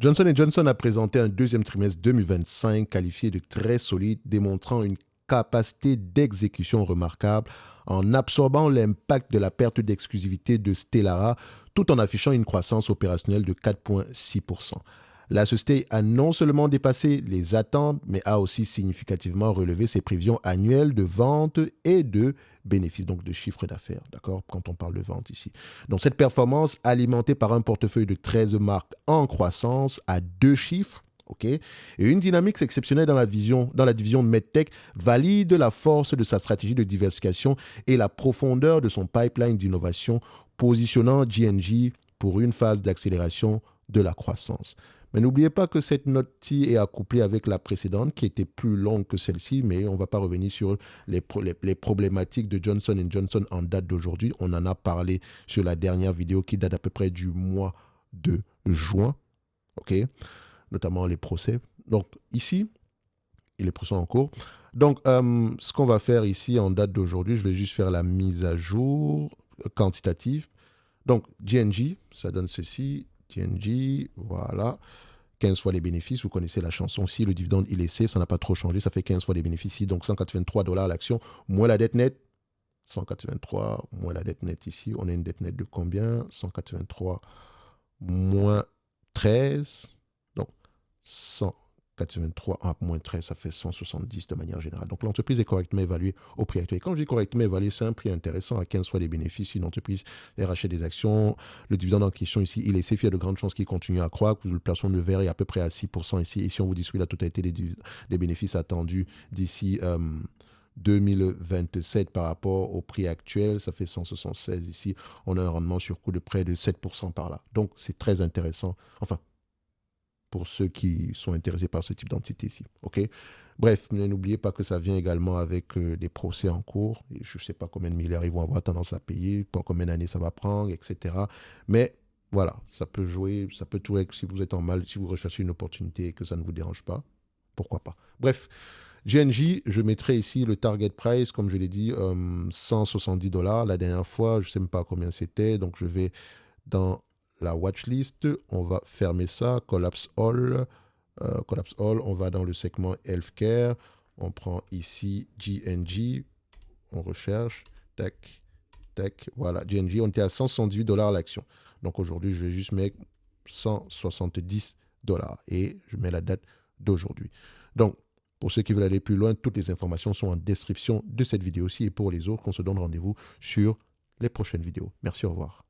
Johnson & Johnson a présenté un deuxième trimestre 2025 qualifié de très solide, démontrant une capacité d'exécution remarquable en absorbant l'impact de la perte d'exclusivité de Stellara tout en affichant une croissance opérationnelle de 4,6%. La société a non seulement dépassé les attentes, mais a aussi significativement relevé ses prévisions annuelles de vente et de bénéfices, donc de chiffre d'affaires, d'accord, quand on parle de vente ici. Donc cette performance, alimentée par un portefeuille de 13 marques en croissance à deux chiffres, ok, et une dynamique exceptionnelle dans la division MedTech, valide la force de sa stratégie de diversification et la profondeur de son pipeline d'innovation, positionnant J&J pour une phase d'accélération de la croissance. Mais n'oubliez pas que cette note-ci est accouplée avec la précédente, qui était plus longue que celle-ci, mais on ne va pas revenir sur les problématiques de Johnson & Johnson en date d'aujourd'hui. On en a parlé sur la dernière vidéo qui date à peu près du mois de juin, ok, notamment les procès. Donc ici, et les procès en cours. Donc, ce qu'on va faire ici en date d'aujourd'hui, je vais juste faire la mise à jour quantitative. Donc, J&J, ça donne ceci. J&J, voilà. 15 fois les bénéfices, vous connaissez la chanson. Si le dividende, il est safe, ça n'a pas trop changé, ça fait 15 fois les bénéfices ici, donc 183 dollars l'action, moins la dette nette, 183 moins la dette nette ici, on a une dette nette de combien? 183 moins 13, donc 183 moins 13, ça fait 170 de manière générale. Donc l'entreprise est correctement évaluée au prix actuel. Quand je dis correctement évaluée, c'est un prix intéressant à 15 fois les bénéfices. Une entreprise rachète des actions, le dividende en question ici, il est safe, il y a de grandes chances qu'il continue à croître. Le plafond de verre est à peu près à 6% ici. Et si on vous distribue la totalité des bénéfices attendus d'ici 2027 par rapport au prix actuel, ça fait 176 ici. On a un rendement sur coût de près de 7% par là. Donc, c'est très intéressant. Enfin, pour ceux qui sont intéressés par ce type d'entité ici. OK? Bref, n'oubliez pas que ça vient également avec des procès en cours. Et je ne sais pas combien de milliards ils vont avoir tendance à payer, combien d'années ça va prendre, etc. Mais voilà, ça peut jouer, ça peut jouer si vous êtes en mal, si vous recherchez une opportunité et que ça ne vous dérange pas. Pourquoi pas? Bref, GNJ, je mettrai ici le target price, comme je l'ai dit, 170 dollars. La dernière fois, je ne sais même pas combien c'était, donc je vais dans la watchlist. On va fermer ça, collapse all. On va dans le segment healthcare. On prend ici GNG. On recherche. Tac, tac. Voilà, GNG. On était à 178 dollars l'action. Donc aujourd'hui, je vais juste mettre 170 dollars et je mets la date d'aujourd'hui. Donc, pour ceux qui veulent aller plus loin, toutes les informations sont en description de cette vidéo-ci et pour les autres, on se donne rendez-vous sur les prochaines vidéos. Merci, au revoir.